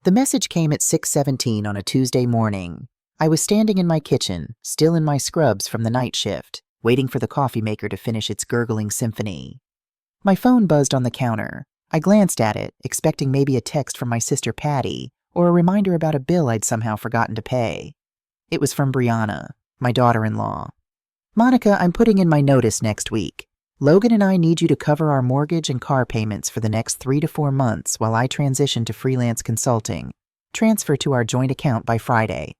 The message came at 6:17 on a Tuesday morning. I was standing in my kitchen, still in my scrubs from the night shift, waiting for the coffee maker to finish its gurgling symphony. My phone buzzed on the counter. I glanced at it, expecting maybe a text from my sister Patty, or a reminder about a bill I'd somehow forgotten to pay. It was from Brianna, my daughter-in-law. "Monica, I'm putting in my notice next week. Logan and I need you to cover our mortgage and car payments for the next 3 to 4 months while I transition to freelance consulting. Transfer to our joint account by Friday.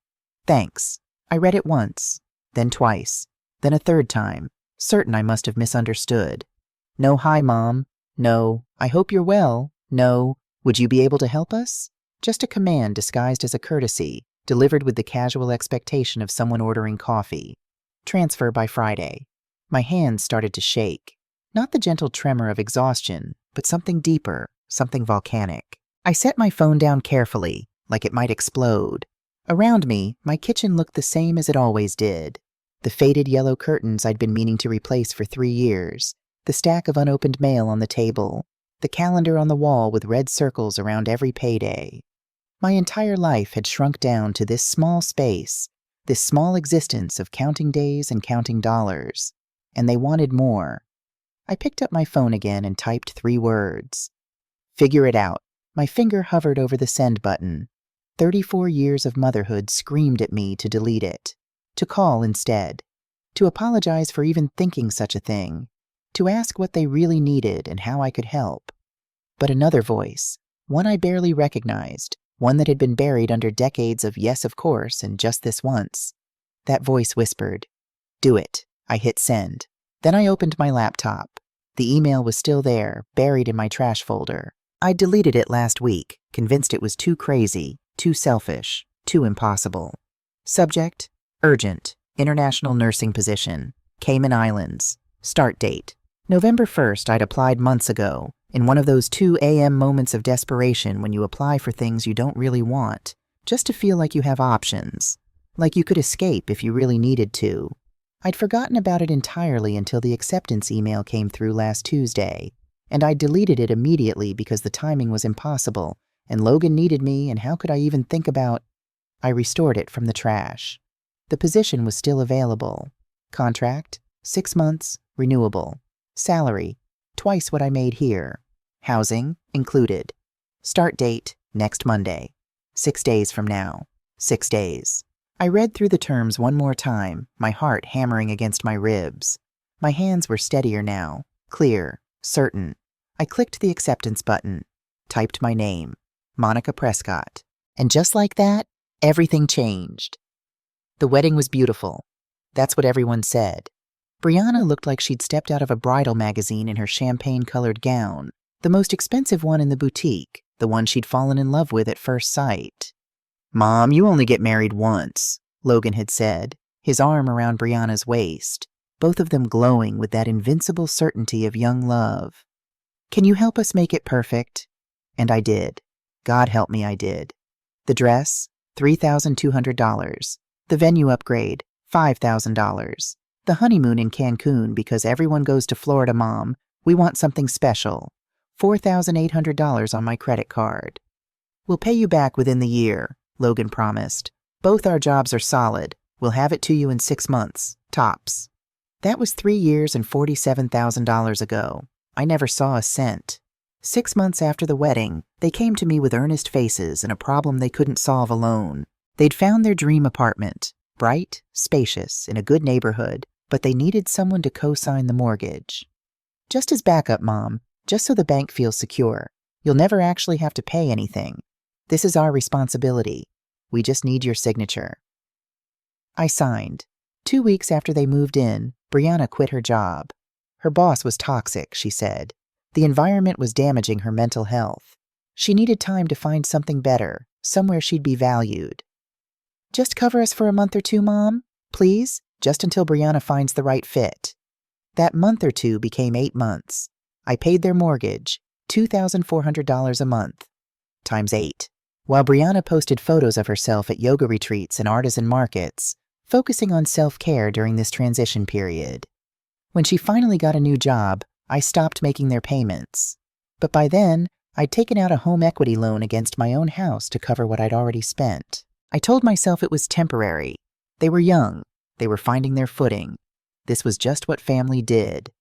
Thanks." I read it once, then twice, then a third time, certain I must have misunderstood. No "Hi, Mom." No "I hope you're well." No "Would you be able to help us?" Just a command disguised as a courtesy, delivered with the casual expectation of someone ordering coffee. Transfer by Friday. My hands started to shake. Not the gentle tremor of exhaustion, but something deeper, something volcanic. I set my phone down carefully, like it might explode. Around me, my kitchen looked the same as it always did. The faded yellow curtains I'd been meaning to replace for 3 years, the stack of unopened mail on the table, the calendar on the wall with red circles around every payday. My entire life had shrunk down to this small space, this small existence of counting days and counting dollars. And they wanted more. I picked up my phone again and typed 3 words. Figure it out. My finger hovered over the send button. 34 years of motherhood screamed at me to delete it, to call instead, to apologize for even thinking such a thing, to ask what they really needed and how I could help. But another voice, one I barely recognized, one that had been buried under decades of yes, of course, and just this once. That voice whispered, "Do it." I hit send. Then I opened my laptop. The email was still there, buried in my trash folder. I'd deleted it last week, convinced it was too crazy, too selfish, too impossible. Subject: urgent, international nursing position, Cayman Islands. Start date: November 1st. I'd applied months ago, in one of those 2 a.m. moments of desperation when you apply for things you don't really want, just to feel like you have options, like you could escape if you really needed to. I'd forgotten about it entirely until the acceptance email came through last Tuesday, and I deleted it immediately because the timing was impossible, and Logan needed me, and how could I even think about... I restored it from the trash. The position was still available. Contract: 6 months, renewable. Salary: twice what I made here. Housing included. Start date: next Monday. 6 days from now. 6 days. I read through the terms one more time, my heart hammering against my ribs. My hands were steadier now, clear, certain. I clicked the acceptance button, typed my name, Monica Prescott. And just like that, everything changed. The wedding was beautiful. That's what everyone said. Brianna looked like she'd stepped out of a bridal magazine in her champagne-colored gown, the most expensive one in the boutique, the one she'd fallen in love with at first sight. "Mom, you only get married once," Logan had said, his arm around Brianna's waist, both of them glowing with that invincible certainty of young love. "Can you help us make it perfect?" And I did. God help me, I did. The dress, $3,200. The venue upgrade, $5,000. The honeymoon in Cancun because everyone goes to Florida, Mom. We want something special. $4,800 on my credit card. "We'll pay you back within the year," Logan promised. "Both our jobs are solid. We'll have it to you in 6 months, tops." That was 3 years and $47,000 ago. I never saw a cent. 6 months after the wedding, they came to me with earnest faces and a problem they couldn't solve alone. They'd found their dream apartment, bright, spacious, in a good neighborhood, but they needed someone to co-sign the mortgage. "Just as backup, Mom, just so the bank feels secure. You'll never actually have to pay anything. This is our responsibility. We just need your signature." I signed. 2 weeks after they moved in, Brianna quit her job. Her boss was toxic, she said. The environment was damaging her mental health. She needed time to find something better, somewhere she'd be valued. "Just cover us for a month or 2, Mom? Please, just until Brianna finds the right fit." That month or 2 became 8 months. I paid their mortgage, $2,400 a month, times 8. While Brianna posted photos of herself at yoga retreats and artisan markets, focusing on self-care during this transition period. When she finally got a new job, I stopped making their payments. But by then, I'd taken out a home equity loan against my own house to cover what I'd already spent. I told myself it was temporary. They were young. They were finding their footing. This was just what family did.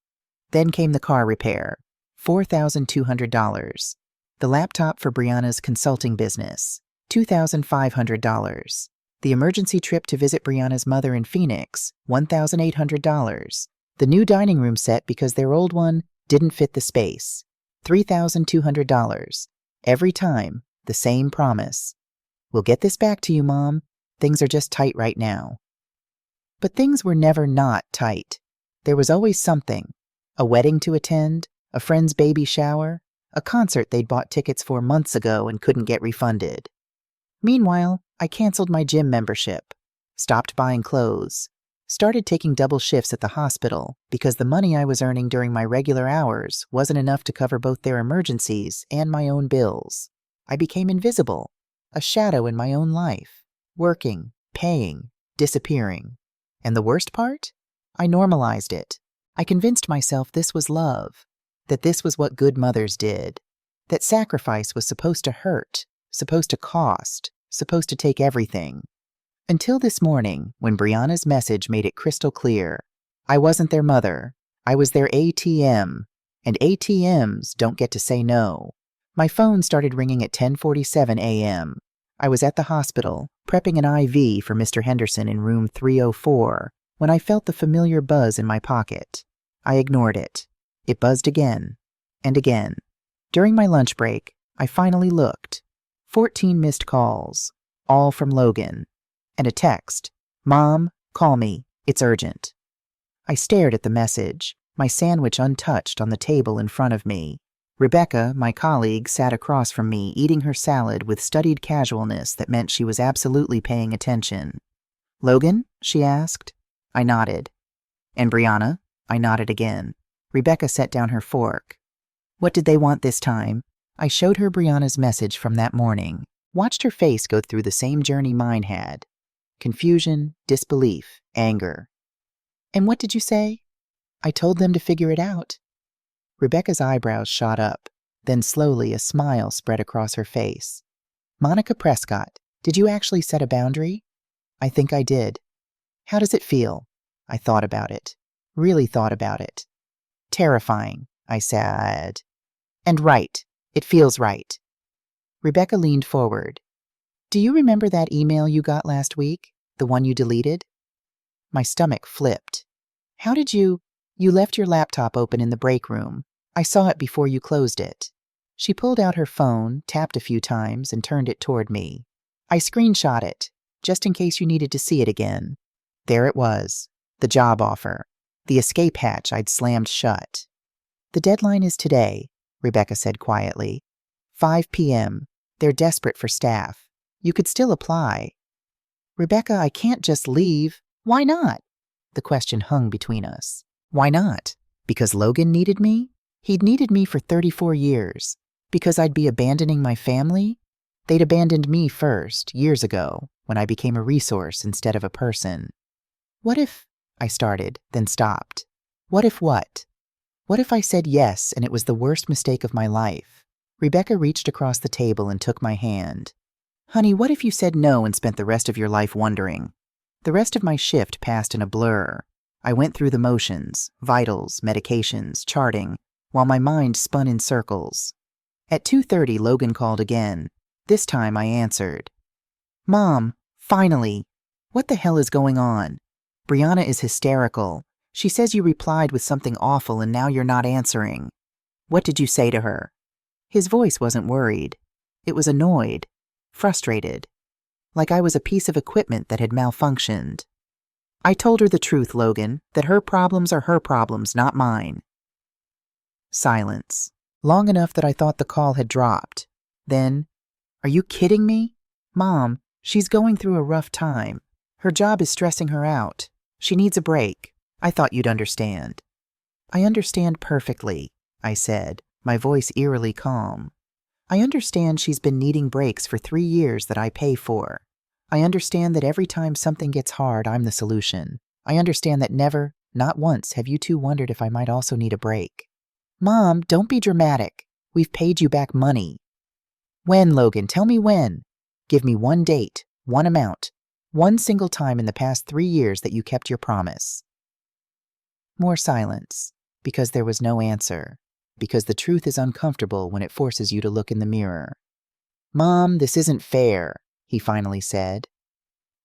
Then came the car repair, $4,200. The laptop for Brianna's consulting business, $2,500. The emergency trip to visit Brianna's mother in Phoenix, $1,800. The new dining room set because their old one didn't fit the space, $3,200. Every time, the same promise. We'll get this back to you, Mom. Things are just tight right now. But things were never not tight. There was always something. A wedding to attend, a friend's baby shower, a concert they'd bought tickets for months ago and couldn't get refunded. Meanwhile, I canceled my gym membership, stopped buying clothes, started taking double shifts at the hospital because the money I was earning during my regular hours wasn't enough to cover both their emergencies and my own bills. I became invisible, a shadow in my own life, working, paying, disappearing. And the worst part? I normalized it. I convinced myself this was love, that this was what good mothers did, that sacrifice was supposed to hurt, supposed to cost, supposed to take everything. Until this morning, when Brianna's message made it crystal clear. I wasn't their mother. I was their ATM. And ATMs don't get to say no. My phone started ringing at 10:47 a.m. I was at the hospital, prepping an IV for Mr. Henderson in room 304, when I felt the familiar buzz in my pocket. I ignored it. It buzzed again and again. During my lunch break, I finally looked. 14 missed calls, all from Logan. And a text, "Mom, call me. It's urgent." I stared at the message, my sandwich untouched on the table in front of me. Rebecca, my colleague, sat across from me, eating her salad with studied casualness that meant she was absolutely paying attention. "Logan?" she asked. I nodded. "And Brianna?" I nodded again. Rebecca set down her fork. "What did they want this time?" I showed her Brianna's message from that morning, watched her face go through the same journey mine had. Confusion, disbelief, anger. "And what did you say?" "I told them to figure it out." Rebecca's eyebrows shot up. Then slowly a smile spread across her face. "Monica Prescott, did you actually set a boundary?" "I think I did." "How does it feel?" I thought about it. Really thought about it. "Terrifying," I said. "And right. It feels right." Rebecca leaned forward. "Do you remember that email you got last week? The one you deleted?" My stomach flipped. "How did you left your laptop open in the break room. I saw it before you closed it." She pulled out her phone, tapped a few times, and turned it toward me. "I screenshot it, just in case you needed to see it again." There it was, the job offer, the escape hatch I'd slammed shut. "The deadline is today," Rebecca said quietly. 5 p.m. They're desperate for staff. You could still apply." "Rebecca, I can't just leave." "Why not?" The question hung between us. Why not? Because Logan needed me? He'd needed me for 34 years. Because I'd be abandoning my family? They'd abandoned me first, years ago, when I became a resource instead of a person. "What if," I started, then stopped. "What if what? What if I said yes and it was the worst mistake of my life?" Rebecca reached across the table and took my hand. "Honey, what if you said no and spent the rest of your life wondering?" The rest of my shift passed in a blur. I went through the motions, vitals, medications, charting, while my mind spun in circles. At 2:30, Logan called again. This time I answered. "Mom, finally! What the hell is going on? Brianna is hysterical. She says you replied with something awful and now you're not answering." "What did you say to her?" His voice wasn't worried. It was annoyed, frustrated, like I was a piece of equipment that had malfunctioned. "I told her the truth, Logan, that her problems are her problems, not mine." Silence. Long enough that I thought the call had dropped. Then, "Are you kidding me? Mom, she's going through a rough time. Her job is stressing her out. She needs a break. I thought you'd understand." "I understand perfectly," I said, my voice eerily calm. "I understand she's been needing breaks for 3 years that I pay for. I understand that every time something gets hard, I'm the solution. I understand that never, not once, have you two wondered if I might also need a break." "Mom, don't be dramatic. We've paid you back money. When, Logan? Tell me when. Give me one date, one amount, one single time in the past 3 years that you kept your promise. More silence, because there was no answer, because the truth is uncomfortable when it forces you to look in the mirror. Mom, this isn't fair, he finally said.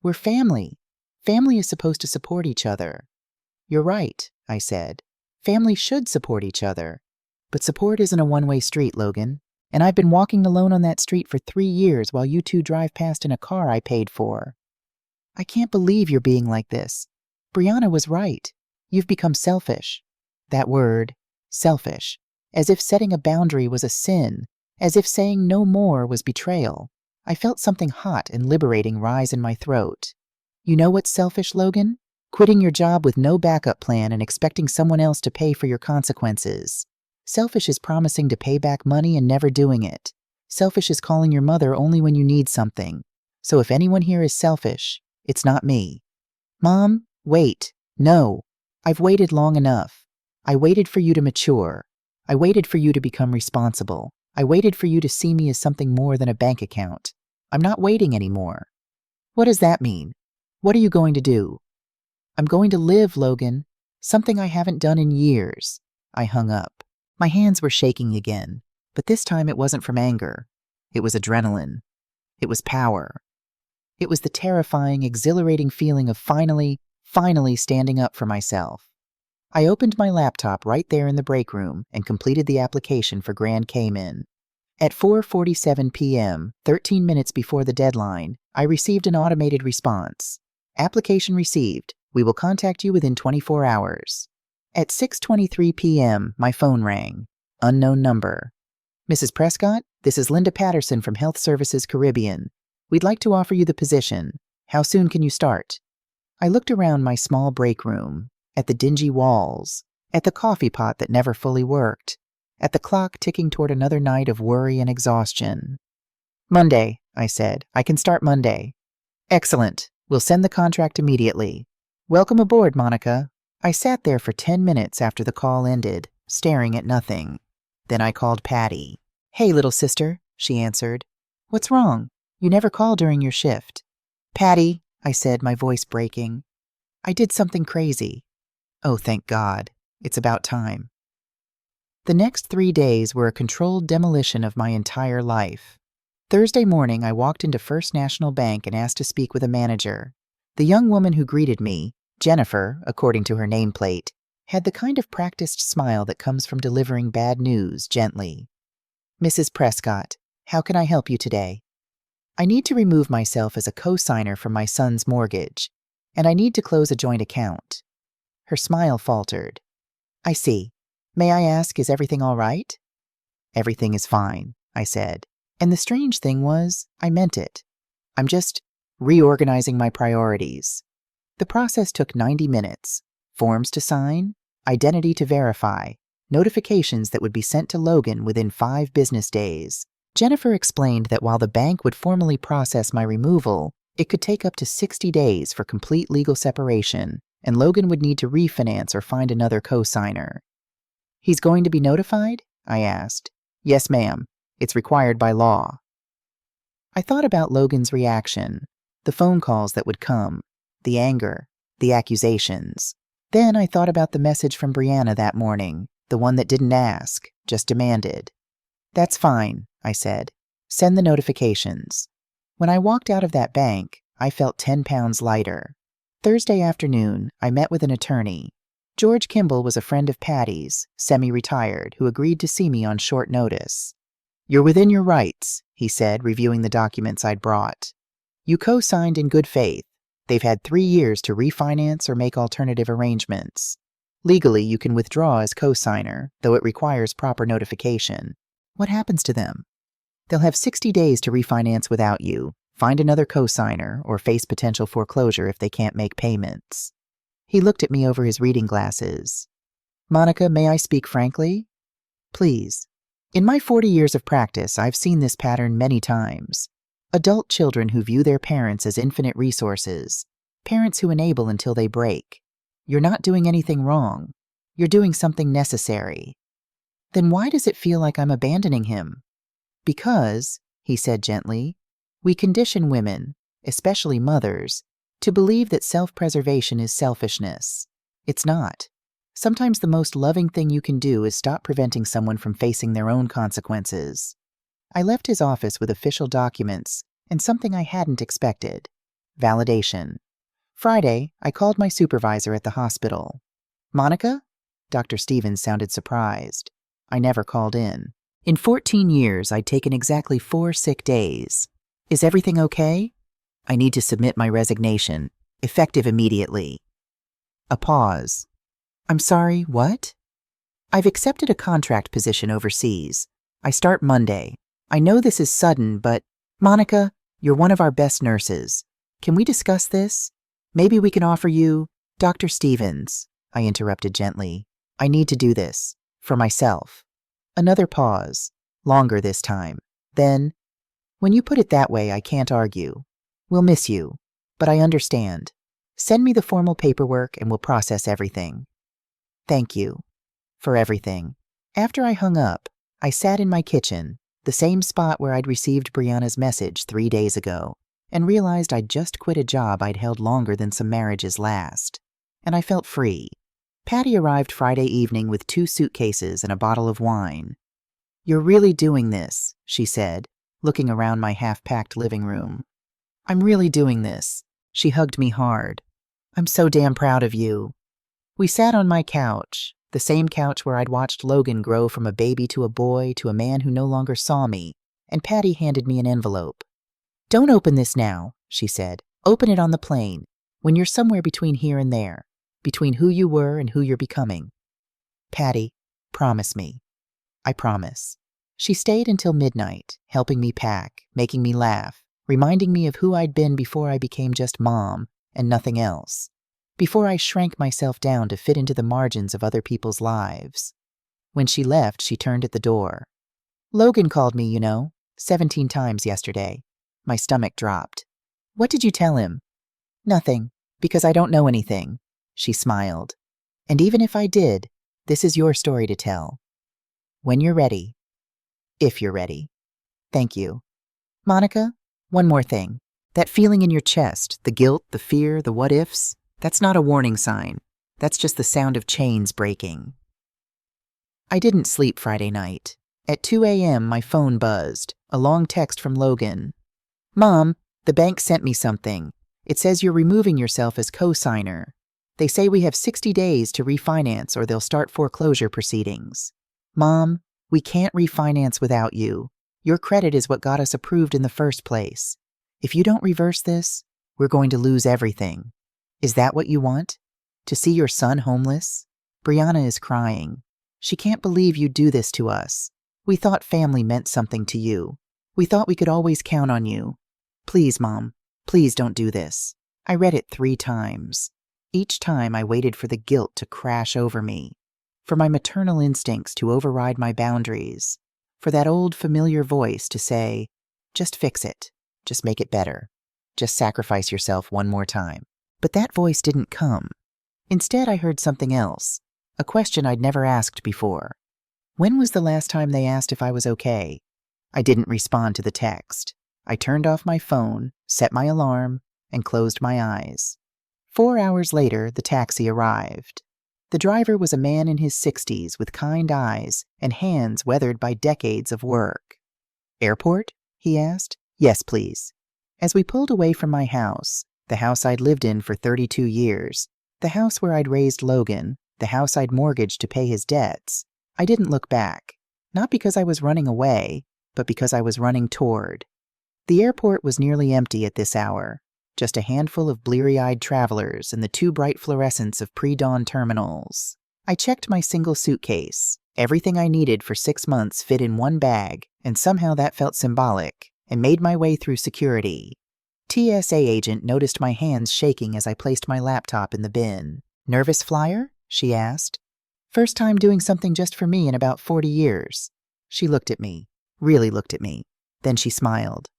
We're family. Family is supposed to support each other. You're right, I said. Family should support each other. But support isn't a one-way street, Logan. And I've been walking alone on that street for 3 years while you two drive past in a car I paid for. I can't believe you're being like this. Brianna was right. You've become selfish. That word, selfish. As if setting a boundary was a sin. As if saying no more was betrayal. I felt something hot and liberating rise in my throat. You know what's selfish, Logan? Quitting your job with no backup plan and expecting someone else to pay for your consequences. Selfish is promising to pay back money and never doing it. Selfish is calling your mother only when you need something. So if anyone here is selfish, it's not me. Mom, wait. No. I've waited long enough. I waited for you to mature. I waited for you to become responsible. I waited for you to see me as something more than a bank account. I'm not waiting anymore. What does that mean? What are you going to do? I'm going to live, Logan. Something I haven't done in years. I hung up. My hands were shaking again, but this time it wasn't from anger. It was adrenaline. It was power. It was the terrifying, exhilarating feeling of finally standing up for myself. I opened my laptop right there in the break room and completed the application for Grand Cayman. At 4:47 p.m., 13 minutes before the deadline, I received an automated response. Application received. We will contact you within 24 hours. At 6:23 p.m., my phone rang. Unknown number. Mrs. Prescott, this is Linda Patterson from Health Services Caribbean. We'd like to offer you the position. How soon can you start? I looked around my small break room, at the dingy walls, at the coffee pot that never fully worked, at the clock ticking toward another night of worry and exhaustion. Monday, I said. I can start Monday. Excellent. We'll send the contract immediately. Welcome aboard, Monica. I sat there for 10 minutes after the call ended, staring at nothing. Then I called Patty. Hey, little sister, she answered. What's wrong? You never call during your shift. Patty, I said, my voice breaking. I did something crazy. Oh, thank God. It's about time. The next 3 days were a controlled demolition of my entire life. Thursday morning, I walked into First National Bank and asked to speak with a manager. The young woman who greeted me, Jennifer, according to her nameplate, had the kind of practiced smile that comes from delivering bad news gently. Mrs. Prescott, how can I help you today? I need to remove myself as a co-signer from my son's mortgage, and I need to close a joint account. Her smile faltered. I see. May I ask, is everything all right? Everything is fine, I said. And the strange thing was, I meant it. I'm just reorganizing my priorities. The process took 90 minutes. Forms to sign, identity to verify, notifications that would be sent to Logan within 5 business days. Jennifer explained that while the bank would formally process my removal, it could take up to 60 days for complete legal separation, and Logan would need to refinance or find another co-signer. He's going to be notified? I asked. Yes, ma'am. It's required by law. I thought about Logan's reaction, the phone calls that would come, the anger, the accusations. Then I thought about the message from Brianna that morning, the one that didn't ask, just demanded. That's fine, I said. Send the notifications. When I walked out of that bank, I felt 10 pounds lighter. Thursday afternoon, I met with an attorney. George Kimball was a friend of Patty's, semi-retired, who agreed to see me on short notice. You're within your rights, he said, reviewing the documents I'd brought. You co-signed in good faith. They've had 3 years to refinance or make alternative arrangements. Legally, you can withdraw as co-signer, though it requires proper notification. What happens to them? They'll have 60 days to refinance without you, find another co-signer, or face potential foreclosure if they can't make payments. He looked at me over his reading glasses. Monica, may I speak frankly? Please. In my 40 years of practice, I've seen this pattern many times. Adult children who view their parents as infinite resources. Parents who enable until they break. You're not doing anything wrong. You're doing something necessary. Then why does it feel like I'm abandoning him? Because, he said gently, we condition women, especially mothers, to believe that self-preservation is selfishness. It's not. Sometimes the most loving thing you can do is stop preventing someone from facing their own consequences. I left his office with official documents and something I hadn't expected: validation. Friday, I called my supervisor at the hospital. Monica? Dr. Stevens sounded surprised. I never called in. In 14 years, I'd taken exactly 4 sick days. Is everything okay? I need to submit my resignation, effective immediately. A pause. I'm sorry, what? I've accepted a contract position overseas. I start Monday. I know this is sudden, but Monica, you're one of our best nurses. Can we discuss this? Maybe we can offer you— Dr. Stevens, I interrupted gently. I need to do this. For myself. Another pause. Longer this time. Then, when you put it that way, I can't argue. We'll miss you, but I understand. Send me the formal paperwork and we'll process everything. Thank you. For everything. After I hung up, I sat in my kitchen, the same spot where I'd received Brianna's message 3 days ago, and realized I'd just quit a job I'd held longer than some marriages last. And I felt free. Patty arrived Friday evening with 2 suitcases and a bottle of wine. You're really doing this, she said, looking around my half-packed living room. I'm really doing this. She hugged me hard. I'm so damn proud of you. We sat on my couch, the same couch where I'd watched Logan grow from a baby to a boy to a man who no longer saw me, and Patty handed me an envelope. Don't open this now, she said. Open it on the plane, when you're somewhere between here and there, between who you were and who you're becoming. Patty, promise me. I promise. She stayed until midnight, helping me pack, making me laugh, reminding me of who I'd been before I became just mom and nothing else, before I shrank myself down to fit into the margins of other people's lives. When she left, she turned at the door. Logan called me, 17 times yesterday. My stomach dropped. What did you tell him? Nothing, because I don't know anything. She smiled. And even if I did, this is your story to tell. When you're ready. If you're ready. Thank you. Monica, one more thing. That feeling in your chest, the guilt, the fear, the what-ifs, that's not a warning sign. That's just the sound of chains breaking. I didn't sleep Friday night. At 2 a.m., my phone buzzed. A long text from Logan. Mom, the bank sent me something. It says you're removing yourself as co-signer. They say we have 60 days to refinance or they'll start foreclosure proceedings. Mom, we can't refinance without you. Your credit is what got us approved in the first place. If you don't reverse this, we're going to lose everything. Is that what you want? To see your son homeless? Brianna is crying. She can't believe you'd do this to us. We thought family meant something to you. We thought we could always count on you. Please, Mom, please don't do this. I read it 3 times. Each time I waited for the guilt to crash over me, for my maternal instincts to override my boundaries, for that old familiar voice to say, just fix it, just make it better, just sacrifice yourself one more time. But that voice didn't come. Instead, I heard something else, a question I'd never asked before. When was the last time they asked if I was okay? I didn't respond to the text. I turned off my phone, set my alarm, and closed my eyes. 4 hours later, the taxi arrived. The driver was a man in his 60s with kind eyes and hands weathered by decades of work. Airport? He asked. Yes, please. As we pulled away from my house, the house I'd lived in for 32 years, the house where I'd raised Logan, the house I'd mortgaged to pay his debts, I didn't look back, not because I was running away, but because I was running toward. The airport was nearly empty at this hour, just a handful of bleary-eyed travelers and the 2 bright fluorescents of pre-dawn terminals. I checked my single suitcase. Everything I needed for 6 months fit in one bag, and somehow that felt symbolic, and made my way through security. TSA agent noticed my hands shaking as I placed my laptop in the bin. Nervous flyer? She asked. First time doing something just for me in about 40 years. She looked at me, really looked at me. Then she smiled.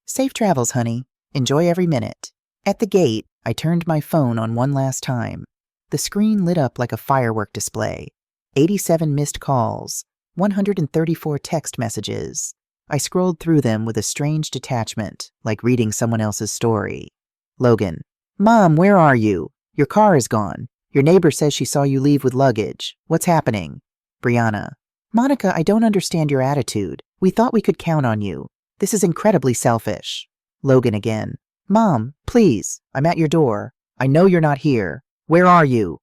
Safe travels, honey. Enjoy every minute. At the gate, I turned my phone on one last time. The screen lit up like a firework display. 87 missed calls, 134 text messages. I scrolled through them with a strange detachment, like reading someone else's story. Logan: Mom, where are you? Your car is gone. Your neighbor says she saw you leave with luggage. What's happening? Brianna: Monica, I don't understand your attitude. We thought we could count on you. This is incredibly selfish. Logan again: Mom, please, I'm at your door. I know you're not here. Where are you?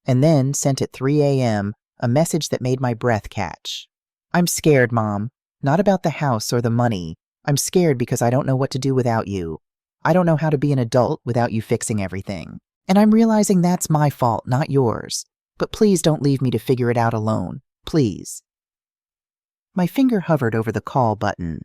And then, sent at 3 a.m., a message that made my breath catch. I'm scared, Mom. Not about the house or the money. I'm scared because I don't know what to do without you. I don't know how to be an adult without you fixing everything. And I'm realizing that's my fault, not yours. But please don't leave me to figure it out alone. Please. My finger hovered over the call button.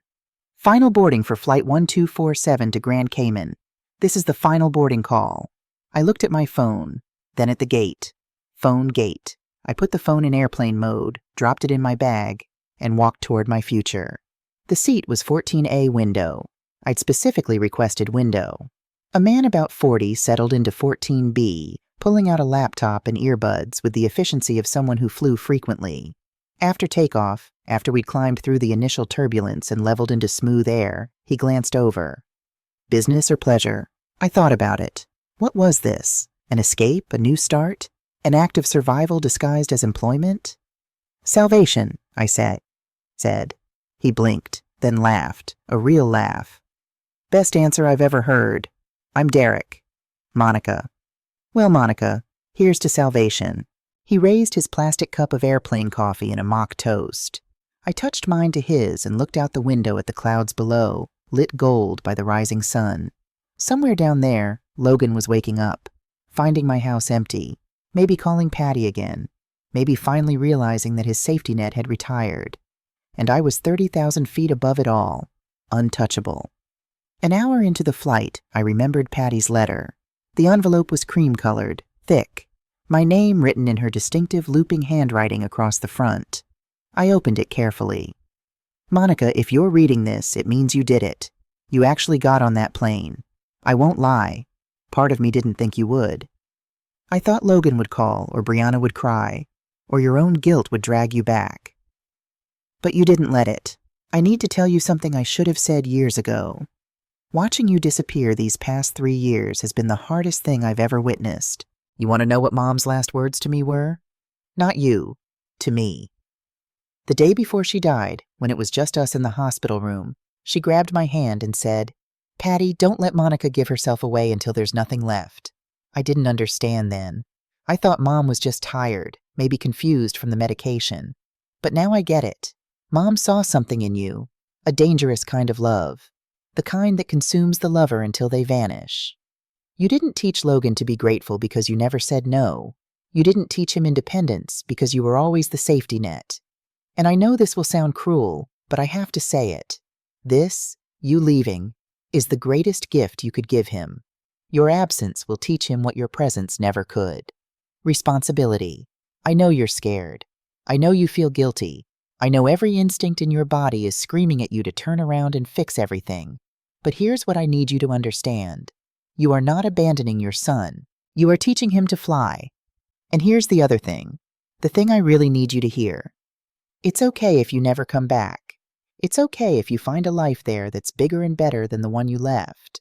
Final boarding for Flight 1247 to Grand Cayman. This is the final boarding call. I looked at my phone, then at the gate. Phone gate. I put the phone in airplane mode, dropped it in my bag, and walked toward my future. The seat was 14A window. I'd specifically requested window. A man about 40 settled into 14B, pulling out a laptop and earbuds with the efficiency of someone who flew frequently. After takeoff, after we'd climbed through the initial turbulence and leveled into smooth air, he glanced over. Business or pleasure? I thought about it. What was this? An escape? A new start? An act of survival disguised as employment? Salvation, I said. He blinked, then laughed, a real laugh. Best answer I've ever heard. I'm Derek. Monica. Well, Monica, here's to salvation. He raised his plastic cup of airplane coffee in a mock toast. I touched mine to his and looked out the window at the clouds below, lit gold by the rising sun. Somewhere down there, Logan was waking up, finding my house empty, maybe calling Patty again, maybe finally realizing that his safety net had retired. And I was 30,000 feet above it all, untouchable. An hour into the flight, I remembered Patty's letter. The envelope was cream-colored, thick, my name written in her distinctive looping handwriting across the front. I opened it carefully. Monica, if you're reading this, it means you did it. You actually got on that plane. I won't lie. Part of me didn't think you would. I thought Logan would call, or Brianna would cry, or your own guilt would drag you back. But you didn't let it. I need to tell you something I should have said years ago. Watching you disappear these past 3 years has been the hardest thing I've ever witnessed. You want to know what Mom's last words to me were? Not you. To me. The day before she died, when it was just us in the hospital room, she grabbed my hand and said, Patty, don't let Monica give herself away until there's nothing left. I didn't understand then. I thought Mom was just tired, maybe confused from the medication. But now I get it. Mom saw something in you, a dangerous kind of love, the kind that consumes the lover until they vanish. You didn't teach Logan to be grateful because you never said no. You didn't teach him independence because you were always the safety net. And I know this will sound cruel, but I have to say it. This, you leaving, is the greatest gift you could give him. Your absence will teach him what your presence never could. Responsibility. I know you're scared. I know you feel guilty. I know every instinct in your body is screaming at you to turn around and fix everything. But here's what I need you to understand. You are not abandoning your son. You are teaching him to fly. And here's the other thing. The thing I really need you to hear. It's okay if you never come back. It's okay if you find a life there that's bigger and better than the one you left.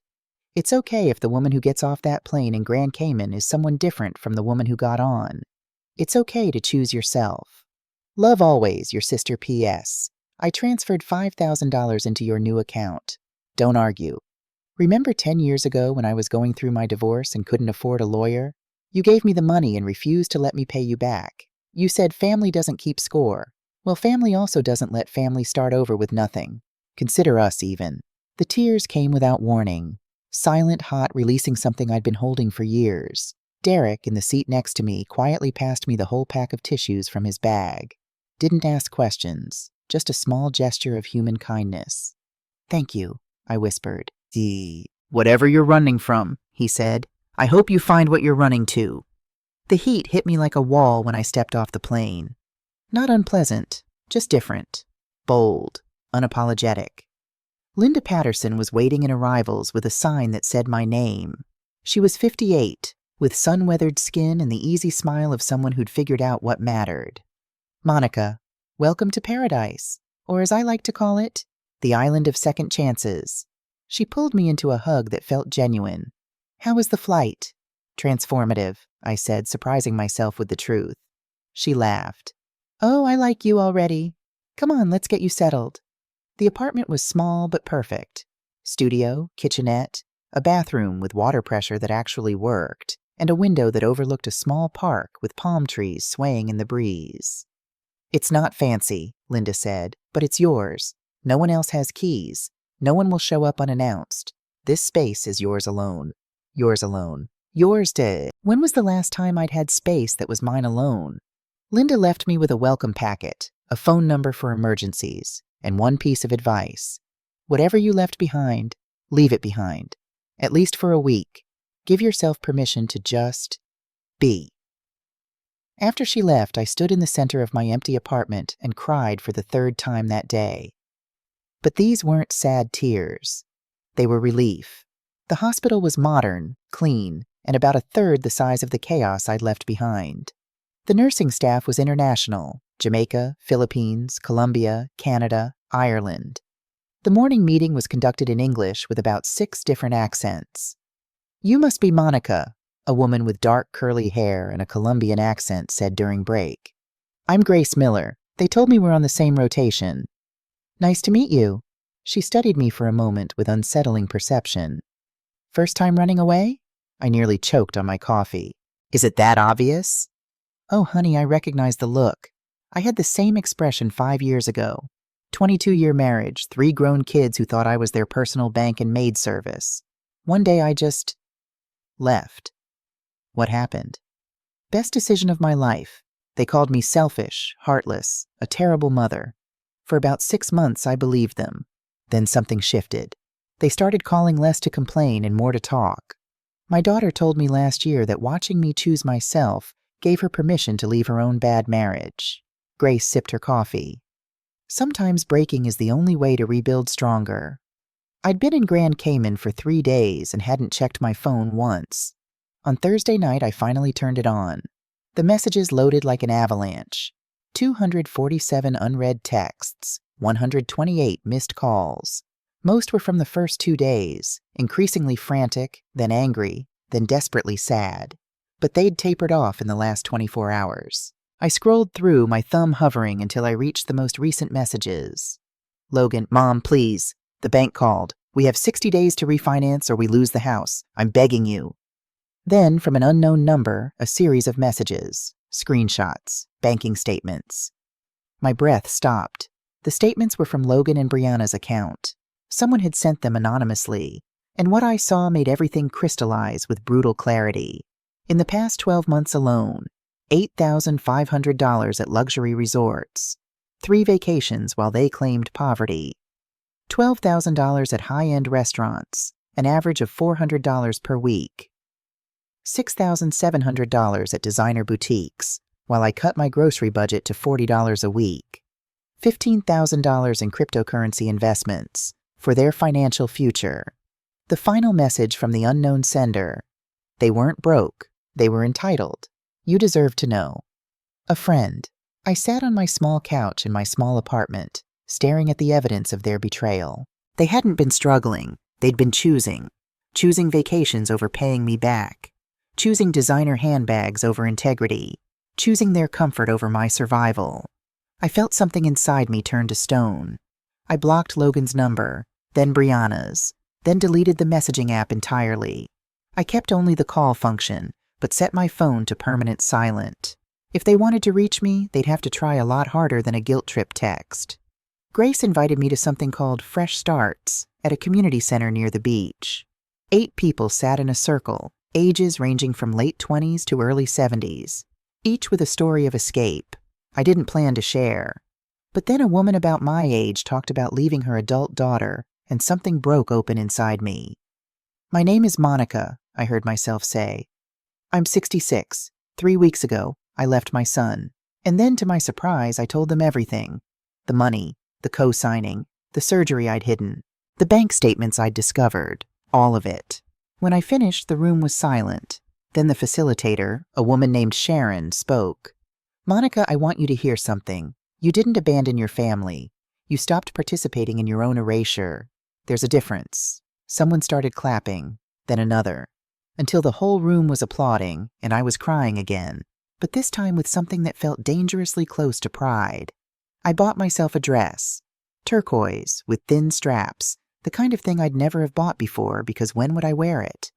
It's okay if the woman who gets off that plane in Grand Cayman is someone different from the woman who got on. It's okay to choose yourself. Love always, your sister P.S. I transferred $5,000 into your new account. Don't argue. Remember 10 years ago when I was going through my divorce and couldn't afford a lawyer? You gave me the money and refused to let me pay you back. You said family doesn't keep score. Well, family also doesn't let family start over with nothing. Consider us even. The tears came without warning. Silent, hot, releasing something I'd been holding for years. Derek, in the seat next to me, quietly passed me the whole pack of tissues from his bag. Didn't ask questions, just a small gesture of human kindness. Thank you, I whispered. Whatever you're running from, he said. I hope you find what you're running to. The heat hit me like a wall when I stepped off the plane. Not unpleasant, just different. Bold, unapologetic. Linda Patterson was waiting in arrivals with a sign that said my name. She was 58, with sun-weathered skin and the easy smile of someone who'd figured out what mattered. Monica, Welcome to paradise, or as I like to call it, the island of second chances. She pulled me into a hug that felt genuine. How was the flight? Transformative, I said, surprising myself with the truth. She laughed. Oh, I like you already. Come on, let's get you settled. The apartment was small but perfect. Studio, kitchenette, a bathroom with water pressure that actually worked, and a window that overlooked a small park with palm trees swaying in the breeze. It's not fancy, Linda said, but it's yours. No one else has keys. No one will show up unannounced. This space is yours alone. Yours alone. Yours to... When was the last time I'd had space that was mine alone? Linda left me with a welcome packet, a phone number for emergencies, and one piece of advice. Whatever you left behind, leave it behind. At least for a week. Give yourself permission to just be. After she left, I stood in the center of my empty apartment and cried for the third time that day. But these weren't sad tears. They were relief. The hospital was modern, clean, and about a third the size of the chaos I'd left behind. The nursing staff was international: Jamaica, Philippines, Colombia, Canada, Ireland. The morning meeting was conducted in English with about 6 different accents. You must be Monica, a woman with dark curly hair and a Colombian accent said during break. I'm Grace Miller. They told me we're on the same rotation. Nice to meet you. She studied me for a moment with unsettling perception. First time running away? I nearly choked on my coffee. Is it that obvious? Oh, honey, I recognize the look. I had the same expression 5 years ago. 22-year marriage, 3 grown kids who thought I was their personal bank and maid service. One day I just... left. What happened? Best decision of my life. They called me selfish, heartless, a terrible mother. For about 6 months I believed them. Then something shifted. They started calling less to complain and more to talk. My daughter told me last year that watching me choose myself gave her permission to leave her own bad marriage. Grace sipped her coffee. Sometimes breaking is the only way to rebuild stronger. I'd been in Grand Cayman for 3 days and hadn't checked my phone once. On Thursday night, I finally turned it on. The messages loaded like an avalanche. 247 unread texts, 128 missed calls. Most were from the first 2 days, increasingly frantic, then angry, then desperately sad. But they'd tapered off in the last 24 hours. I scrolled through, my thumb hovering until I reached the most recent messages. Logan, Mom, please. The bank called. We have 60 days to refinance or we lose the house. I'm begging you. Then, from an unknown number, a series of messages, screenshots, banking statements. My breath stopped. The statements were from Logan and Brianna's account. Someone had sent them anonymously, and what I saw made everything crystallize with brutal clarity. In the past 12 months alone, $8,500 at luxury resorts, 3 vacations while they claimed poverty, $12,000 at high-end restaurants, an average of $400 per week, $6,700 at designer boutiques, while I cut my grocery budget to $40 a week, $15,000 in cryptocurrency investments for their financial future. The final message from the unknown sender: they weren't broke, they were entitled. You deserve to know. A friend. I sat on my small couch in my small apartment, staring at the evidence of their betrayal. They hadn't been struggling, they'd been choosing vacations over paying me back, choosing designer handbags over integrity, choosing their comfort over my survival. I felt something inside me turn to stone. I blocked Logan's number, then Brianna's, then deleted the messaging app entirely. I kept only the call function, but set my phone to permanent silent. If they wanted to reach me, they'd have to try a lot harder than a guilt trip text. Grace invited me to something called Fresh Starts at a community center near the beach. 8 people sat in a circle, ages ranging from late 20s to early 70s, each with a story of escape. I didn't plan to share. But then a woman about my age talked about leaving her adult daughter, and something broke open inside me. My name is Monica, I heard myself say. I'm 66. 3 weeks ago, I left my son. And then, to my surprise, I told them everything. The money, the co-signing, the surgery I'd hidden, the bank statements I'd discovered, all of it. When I finished, the room was silent. Then the facilitator, a woman named Sharon, spoke. Monica, I want you to hear something. You didn't abandon your family. You stopped participating in your own erasure. There's a difference. Someone started clapping, then another, until the whole room was applauding and I was crying again, but this time with something that felt dangerously close to pride. I bought myself a dress, turquoise, with thin straps, the kind of thing I'd never have bought before because when would I wear it?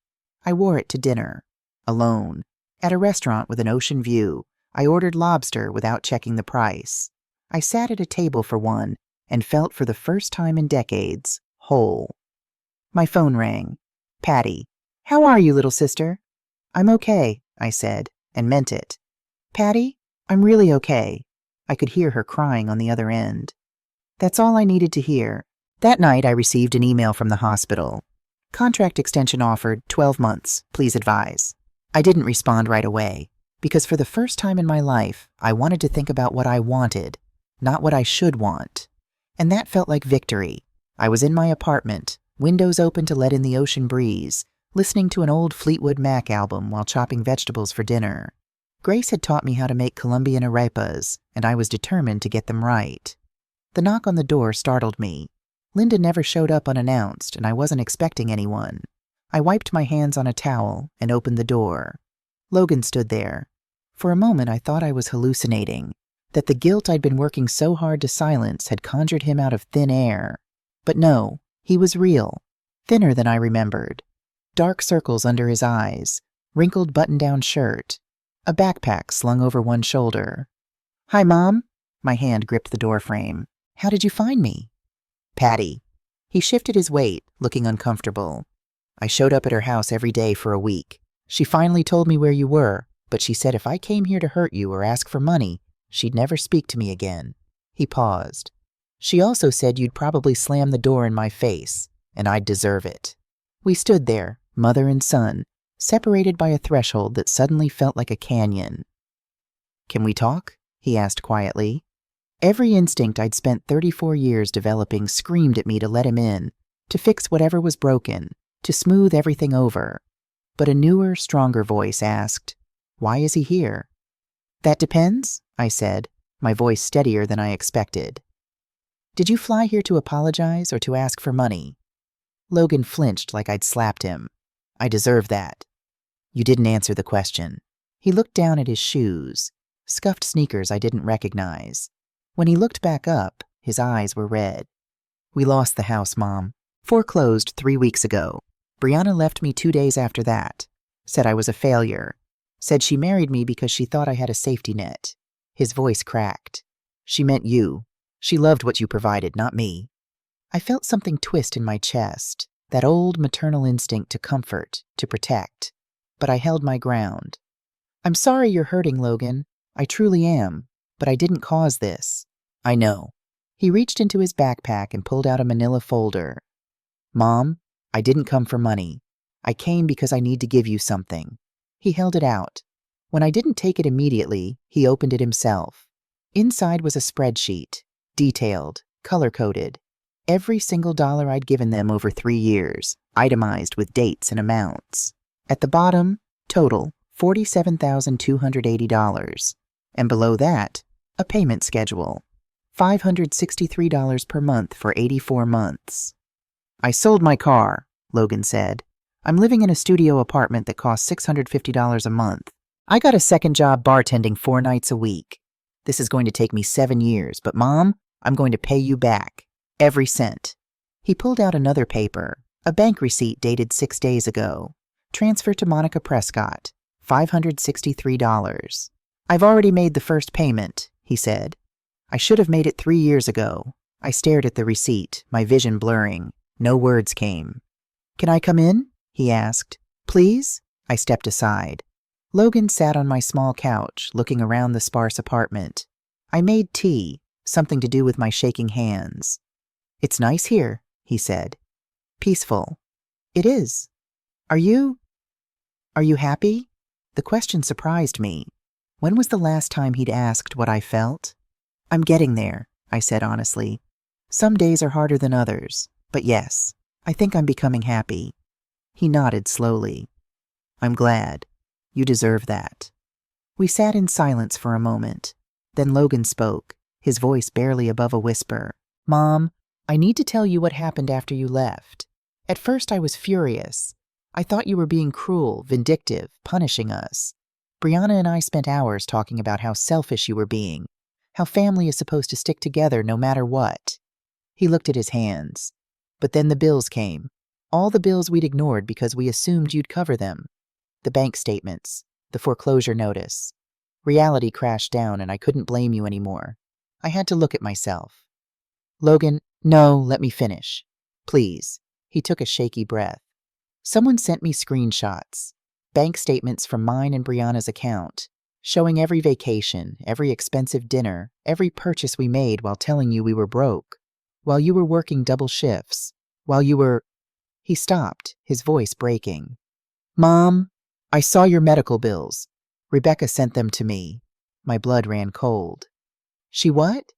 I wore it to dinner, alone, at a restaurant with an ocean view. I ordered lobster without checking the price. I sat at a table for one and felt for the first time in decades, whole. My phone rang. Patty. How are you, little sister? I'm okay, I said, and meant it. Patty, I'm really okay. I could hear her crying on the other end. That's all I needed to hear. That night I received an email from the hospital. Contract extension offered, 12 months, please advise. I didn't respond right away, because for the first time in my life, I wanted to think about what I wanted, not what I should want. And that felt like victory. I was in my apartment, windows open to let in the ocean breeze, listening to an old Fleetwood Mac album while chopping vegetables for dinner. Grace had taught me how to make Colombian arepas, and I was determined to get them right. The knock on the door startled me. Linda never showed up unannounced, and I wasn't expecting anyone. I wiped my hands on a towel and opened the door. Logan stood there. For a moment I thought I was hallucinating, that the guilt I'd been working so hard to silence had conjured him out of thin air. But no, he was real, thinner than I remembered. Dark circles under his eyes, wrinkled button-down shirt, a backpack slung over one shoulder. Hi, Mom. My hand gripped the doorframe. How did you find me? Patty. He shifted his weight, looking uncomfortable. I showed up at her house every day for a week. She finally told me where you were, but she said if I came here to hurt you or ask for money, she'd never speak to me again. He paused. She also said you'd probably slam the door in my face, and I'd deserve it. We stood there, mother and son, separated by a threshold that suddenly felt like a canyon. Can we talk? He asked quietly. Every instinct I'd spent 34 years developing screamed at me to let him in, to fix whatever was broken, to smooth everything over. But a newer, stronger voice asked, why is he here? That depends, I said, my voice steadier than I expected. Did you fly here to apologize or to ask for money? Logan flinched like I'd slapped him. I deserve that. You didn't answer the question. He looked down at his shoes, scuffed sneakers I didn't recognize. When he looked back up, his eyes were red. We lost the house, Mom. Foreclosed 3 weeks ago. Brianna left me 2 days after that. Said I was a failure. Said she married me because she thought I had a safety net. His voice cracked. She meant you. She loved what you provided, not me. I felt something twist in my chest, that old maternal instinct to comfort, to protect. But I held my ground. I'm sorry you're hurting, Logan. I truly am. But I didn't cause this. I know. He reached into his backpack and pulled out a manila folder. Mom, I didn't come for money. I came because I need to give you something. He held it out. When I didn't take it immediately, he opened it himself. Inside was a spreadsheet, detailed, color-coded. Every single dollar I'd given them over 3 years, itemized with dates and amounts. At the bottom, total, $47,280. And below that, a payment schedule, $563 per month for 84 months. I sold my car, Logan said. I'm living in a studio apartment that costs $650 a month. I got a second job bartending 4 nights a week. This is going to take me 7 years, but Mom, I'm going to pay you back. Every cent. He pulled out another paper, a bank receipt dated 6 days ago. Transfer to Monica Prescott, $563. I've already made the first payment, he said. I should have made it 3 years ago. I stared at the receipt, my vision blurring. No words came. Can I come in? He asked. Please? I stepped aside. Logan sat on my small couch, looking around the sparse apartment. I made tea, something to do with my shaking hands. It's nice here, he said. Peaceful. It is. Are you happy? The question surprised me. When was the last time he'd asked what I felt? I'm getting there, I said honestly. Some days are harder than others, but yes, I think I'm becoming happy. He nodded slowly. I'm glad. You deserve that. We sat in silence for a moment. Then Logan spoke. his voice barely above a whisper. "Mom, I need to tell you what happened after you left. At first I was furious. I thought you were being cruel, vindictive, punishing us. Brianna and I spent hours talking about how selfish you were being, how family is supposed to stick together no matter what." He looked at his hands. "But then the bills came. All the bills we'd ignored because we assumed you'd cover them. The bank statements, the foreclosure notice. Reality crashed down and I couldn't blame you anymore. I had to look at myself." "Logan, no, let me finish. Please." He took a shaky breath. "Someone sent me screenshots, bank statements from mine and Brianna's account, showing every vacation, every expensive dinner, every purchase we made while telling you we were broke, while you were working double shifts, while you were—" He stopped, his voice breaking. "Mom, I saw your medical bills. Rebecca sent them to me." My blood ran cold. "She what?"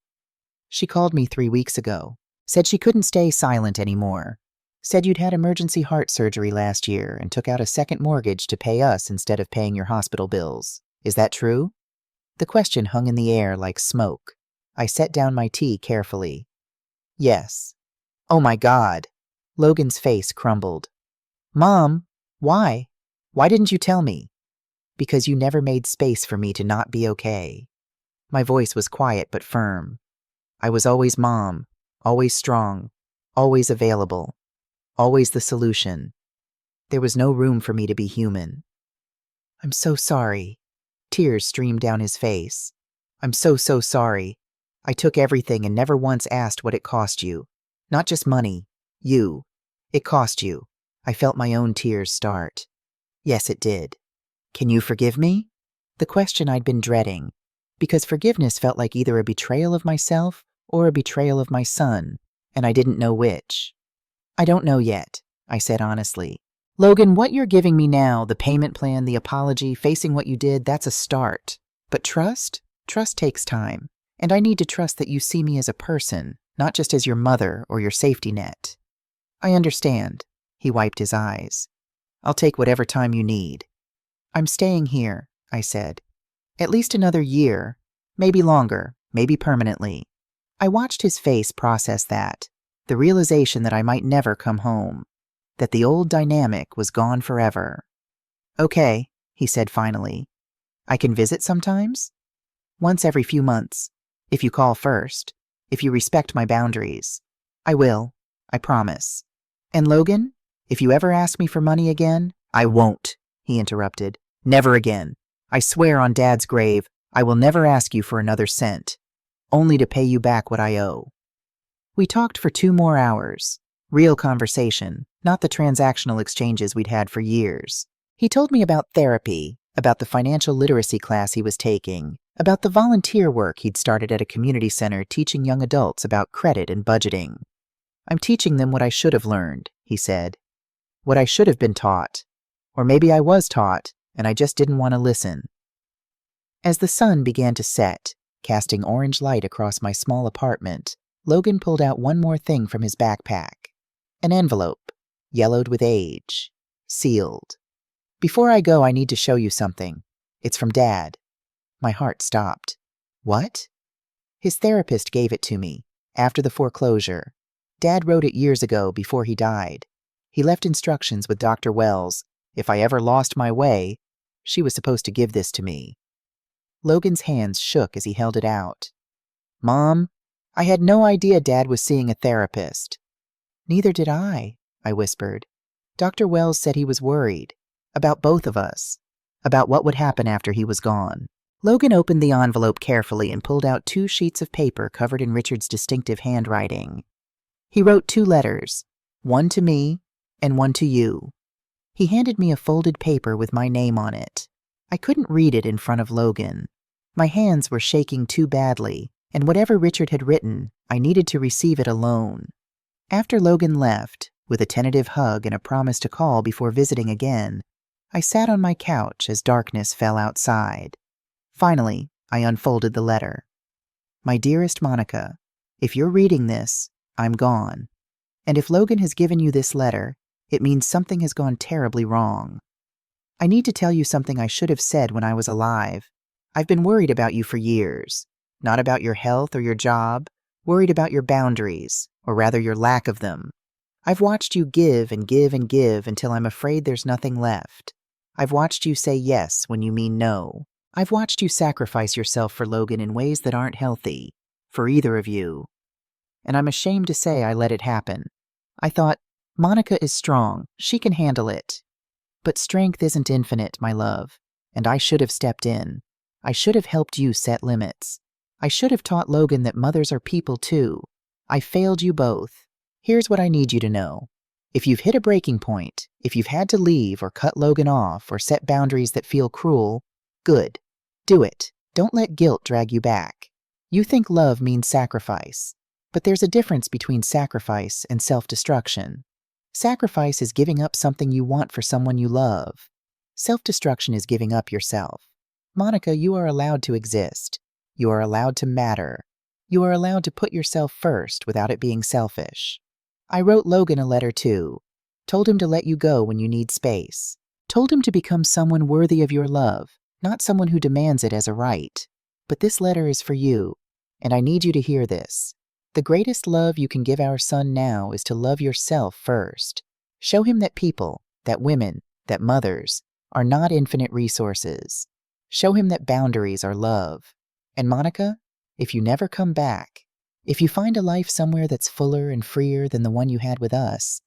"She called me 3 weeks ago. Said she couldn't stay silent anymore. Said you'd had emergency heart surgery last year and took out a second mortgage to pay us instead of paying your hospital bills. Is that true?" The question hung in the air like smoke. I set down my tea carefully. "Yes." "Oh my God." Logan's face crumbled. "Mom, why? Why didn't you tell me?" "Because you never made space for me to not be okay." My voice was quiet but firm. "I was always mom, always strong, always available, always the solution. There was no room for me to be human." "I'm so sorry." Tears streamed down his face. "I'm so sorry. I took everything and never once asked what it cost you. Not just money. You. It cost you." I felt my own tears start. "Yes, it did. Can you forgive me?" The question I'd been dreading, because forgiveness felt like either a betrayal of myself or a betrayal of my son, and I didn't know which. "I don't know yet," I said honestly. "Logan, what you're giving me now, the payment plan, the apology, facing what you did, that's a start. But trust? Trust takes time. And I need to trust that you see me as a person, not just as your mother or your safety net." "I understand." He wiped his eyes. "I'll take whatever time you need." "I'm staying here," I said. "At least another year. Maybe longer, maybe permanently." I watched his face process that, the realization that I might never come home, that the old dynamic was gone forever. "Okay," he said finally. "I can visit sometimes?" "Once every few months. If you call first. If you respect my boundaries." "I will. I promise." "And Logan, if you ever ask me for money again—" "I won't," he interrupted. "Never again. I swear on Dad's grave, I will never ask you for another cent. Only to pay you back what I owe." We talked for 2 more hours. Real conversation, not the transactional exchanges we'd had for years. He told me about therapy, about the financial literacy class he was taking, about the volunteer work he'd started at a community center teaching young adults about credit and budgeting. "I'm teaching them what I should have learned," he said. "What I should have been taught. Or maybe I was taught, and I just didn't want to listen." As the sun began to set, casting orange light across my small apartment, Logan pulled out one more thing from his backpack. An envelope, yellowed with age, sealed. "Before I go, I need to show you something. It's from Dad." My heart stopped. "What?" "His therapist gave it to me, after the foreclosure. Dad wrote it years ago, before he died. He left instructions with Dr. Wells. If I ever lost my way, she was supposed to give this to me." Logan's hands shook as he held it out. "Mom, I had no idea Dad was seeing a therapist." "Neither did I whispered. "Dr. Wells said he was worried. About both of us. About what would happen after he was gone." Logan opened the envelope carefully and pulled out 2 sheets of paper covered in Richard's distinctive handwriting. He wrote 2 letters, one to me and one to you. He handed me a folded paper with my name on it. I couldn't read it in front of Logan. My hands were shaking too badly, and whatever Richard had written, I needed to receive it alone. After Logan left, with a tentative hug and a promise to call before visiting again, I sat on my couch as darkness fell outside. Finally, I unfolded the letter. "My dearest Monica, if you're reading this, I'm gone. And if Logan has given you this letter, it means something has gone terribly wrong. I need to tell you something I should have said when I was alive. I've been worried about you for years. not about your health or your job, worried about your boundaries, or rather your lack of them. I've watched you give and give and give until I'm afraid there's nothing left. I've watched you say yes when you mean no. I've watched you sacrifice yourself for Logan in ways that aren't healthy, for either of you. And I'm ashamed to say I let it happen. I thought, Monica is strong, she can handle it. But strength isn't infinite, my love, and I should have stepped in. I should have helped you set limits. I should have taught Logan that mothers are people too. I failed you both. Here's what I need you to know. If you've hit a breaking point, if you've had to leave or cut Logan off or set boundaries that feel cruel, good. Do it. Don't let guilt drag you back. You think love means sacrifice, but there's a difference between sacrifice and self-destruction. Sacrifice is giving up something you want for someone you love. Self-destruction is giving up yourself. Monica, you are allowed to exist. You are allowed to matter. You are allowed to put yourself first without it being selfish. I wrote Logan a letter too. Told him to let you go when you need space. Told him to become someone worthy of your love, not someone who demands it as a right. But this letter is for you, and I need you to hear this. The greatest love you can give our son now is to love yourself first. Show him that people, that women, that mothers are not infinite resources. Show him that boundaries are love. And Monica, if you never come back, if you find a life somewhere that's fuller and freer than the one you had with us,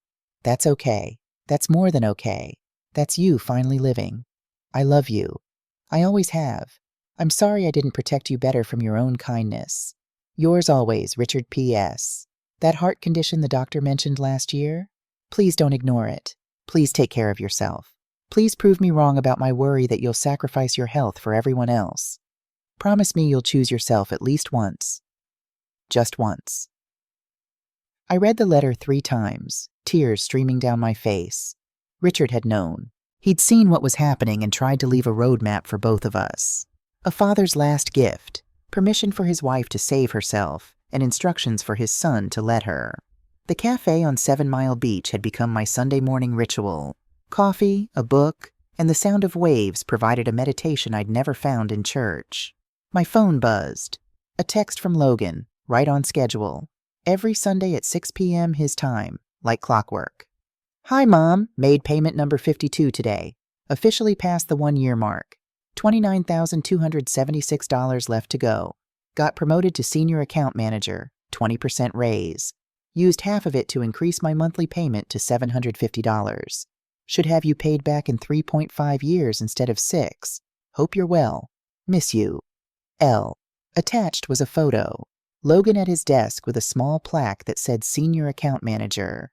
that's okay. That's more than okay. That's you finally living. I love you. I always have. I'm sorry I didn't protect you better from your own kindness. Yours always, Richard P.S. That heart condition the doctor mentioned last year? Please don't ignore it. Please take care of yourself. Please prove me wrong about my worry that you'll sacrifice your health for everyone else. Promise me you'll choose yourself at least once. Just once. I read the letter 3 times, tears streaming down my face. Richard had known. He'd seen what was happening and tried to leave a roadmap for both of us. A father's last gift, permission for his wife to save herself, and instructions for his son to let her. The cafe on 7 Mile Beach had become my Sunday morning ritual. Coffee, a book, and the sound of waves provided a meditation I'd never found in church. My phone buzzed. A text from Logan, right on schedule. Every Sunday at 6 p.m. his time, like clockwork. Hi, Mom. Made payment number 52 today. Officially past the 1-year mark. $29,276 left to go. Got promoted to senior account manager, 20% raise. Used half of it to increase my monthly payment to $750. Should have you paid back in 3.5 years instead of 6. Hope you're well. Miss you. L. Attached was a photo. Logan at his desk with a small plaque that said Senior Account Manager.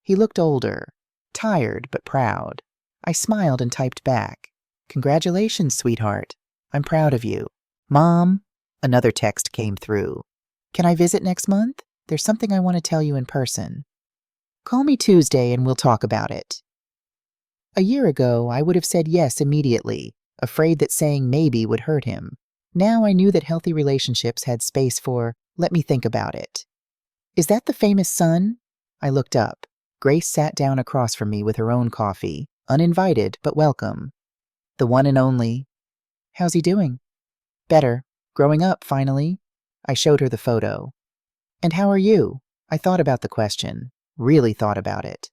He looked older, tired but proud. I smiled and typed back. Congratulations, sweetheart. I'm proud of you. Mom. Another text came through. Can I visit next month? There's something I want to tell you in person. Call me Tuesday and we'll talk about it. A year ago, I would have said yes immediately, afraid that saying maybe would hurt him. Now I knew that healthy relationships had space for, let me think about it. Is that the famous son? I looked up. Grace sat down across from me with her own coffee, uninvited but welcome. The one and only. How's he doing? Better. Growing up, finally. I showed her the photo. And how are you? I thought about the question. Really thought about it.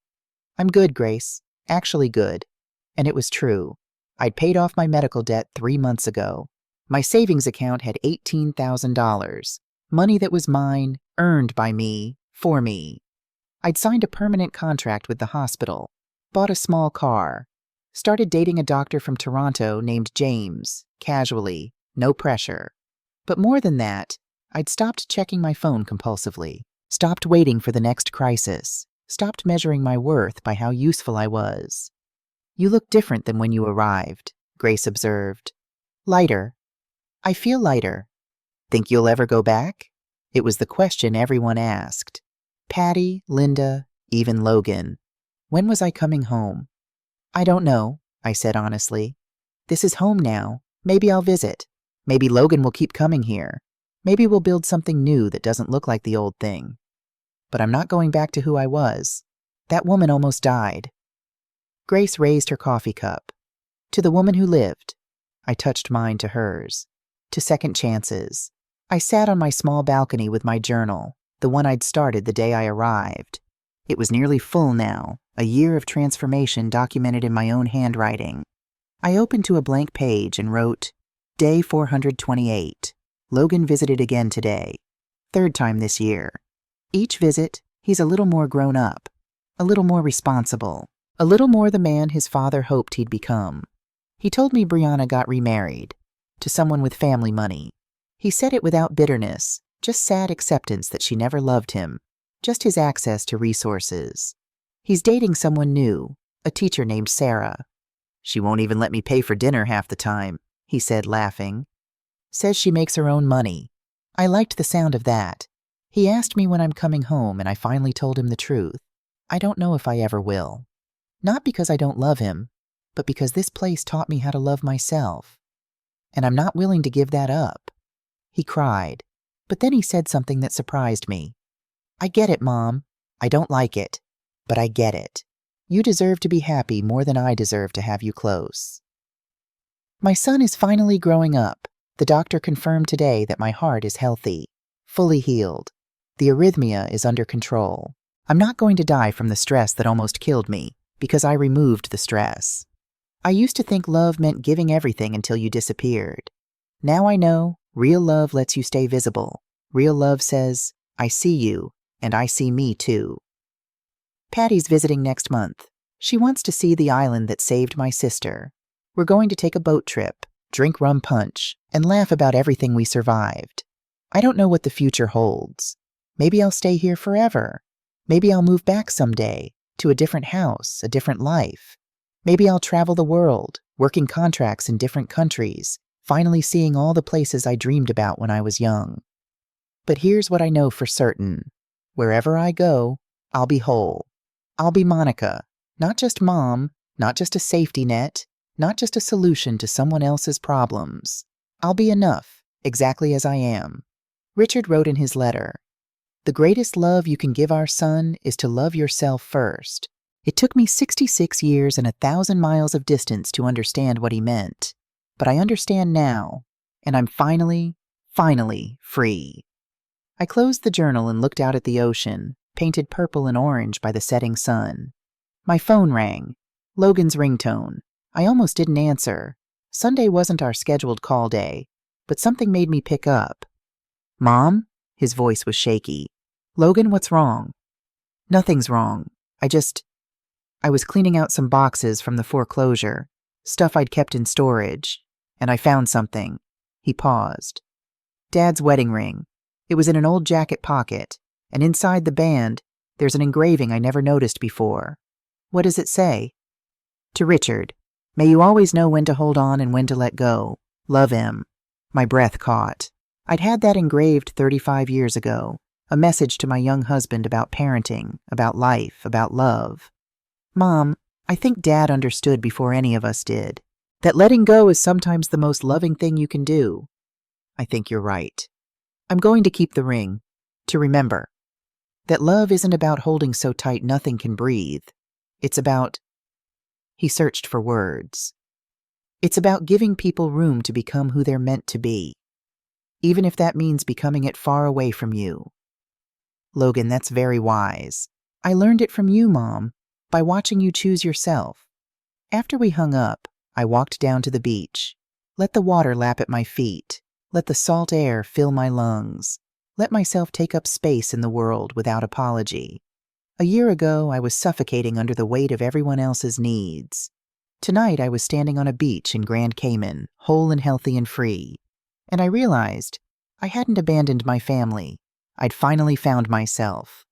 I'm good, Grace. Actually good. And it was true. I'd paid off my medical debt 3 months ago. My savings account had $18,000. Money that was mine, earned by me, for me. I'd signed a permanent contract with the hospital, bought a small car, started dating a doctor from Toronto named James, casually, no pressure. But more than that, I'd stopped checking my phone compulsively, stopped waiting for the next crisis, stopped measuring my worth by how useful I was. You look different than when you arrived, Grace observed. Lighter. I feel lighter. Think you'll ever go back? It was the question everyone asked. Patty, Linda, even Logan. When was I coming home? I don't know, I said honestly. This is home now. Maybe I'll visit. Maybe Logan will keep coming here. Maybe we'll build something new that doesn't look like the old thing. But I'm not going back to who I was. That woman almost died. Grace raised her coffee cup. To the woman who lived. I touched mine to hers. To second chances. I sat on my small balcony with my journal, the one I'd started the day I arrived. It was nearly full now, a year of transformation documented in my own handwriting. I opened to a blank page and wrote, Day 428. Logan visited again today. Third time this year. Each visit, he's a little more grown up, a little more responsible, a little more the man his father hoped he'd become. He told me Brianna got remarried, to someone with family money. He said it without bitterness, just sad acceptance that she never loved him, just his access to resources. He's dating someone new, a teacher named Sarah. She won't even let me pay for dinner half the time, he said, laughing. Says she makes her own money. I liked the sound of that. He asked me when I'm coming home, and I finally told him the truth. I don't know if I ever will. Not because I don't love him, but because this place taught me how to love myself. And I'm not willing to give that up. He cried, but then he said something that surprised me. I get it, Mom. I don't like it, but I get it. You deserve to be happy more than I deserve to have you close. My son is finally growing up. The doctor confirmed today that my heart is healthy, fully healed. The arrhythmia is under control. I'm not going to die from the stress that almost killed me, because I removed the stress. I used to think love meant giving everything until you disappeared. Now I know real love lets you stay visible. Real love says, I see you, and I see me too. Patty's visiting next month. She wants to see the island that saved my sister. We're going to take a boat trip, drink rum punch, and laugh about everything we survived. I don't know what the future holds. Maybe I'll stay here forever. Maybe I'll move back someday, to a different house, a different life. Maybe I'll travel the world, working contracts in different countries, finally seeing all the places I dreamed about when I was young. But here's what I know for certain. Wherever I go, I'll be whole. I'll be Monica, not just Mom, not just a safety net, not just a solution to someone else's problems. I'll be enough, exactly as I am. Richard wrote in his letter, The greatest love you can give our son is to love yourself first. It took me 66 years and 1,000 miles of distance to understand what he meant. But I understand now, and I'm finally free. I closed the journal and looked out at the ocean, painted purple and orange by the setting sun. My phone rang. Logan's ringtone. I almost didn't answer. Sunday wasn't our scheduled call day, but something made me pick up. Mom? His voice was shaky. Logan, what's wrong? Nothing's wrong. I was cleaning out some boxes from the foreclosure, stuff I'd kept in storage, and I found something. He paused. Dad's wedding ring. It was in an old jacket pocket, and inside the band, there's an engraving I never noticed before. What does it say? To Richard, may you always know when to hold on and when to let go. Love him. My breath caught. I'd had that engraved 35 years ago, a message to my young husband about parenting, about life, about love. Mom, I think Dad understood before any of us did, that letting go is sometimes the most loving thing you can do. I think you're right. I'm going to keep the ring, to remember that love isn't about holding so tight nothing can breathe. It's about... He searched for words. It's about giving people room to become who they're meant to be, even if that means becoming it far away from you. Logan, that's very wise. I learned it from you, Mom, by watching you choose yourself. After we hung up, I walked down to the beach. Let the water lap at my feet. Let the salt air fill my lungs. Let myself take up space in the world without apology. A year ago, I was suffocating under the weight of everyone else's needs. Tonight, I was standing on a beach in Grand Cayman, whole and healthy and free. And I realized I hadn't abandoned my family. I'd finally found myself.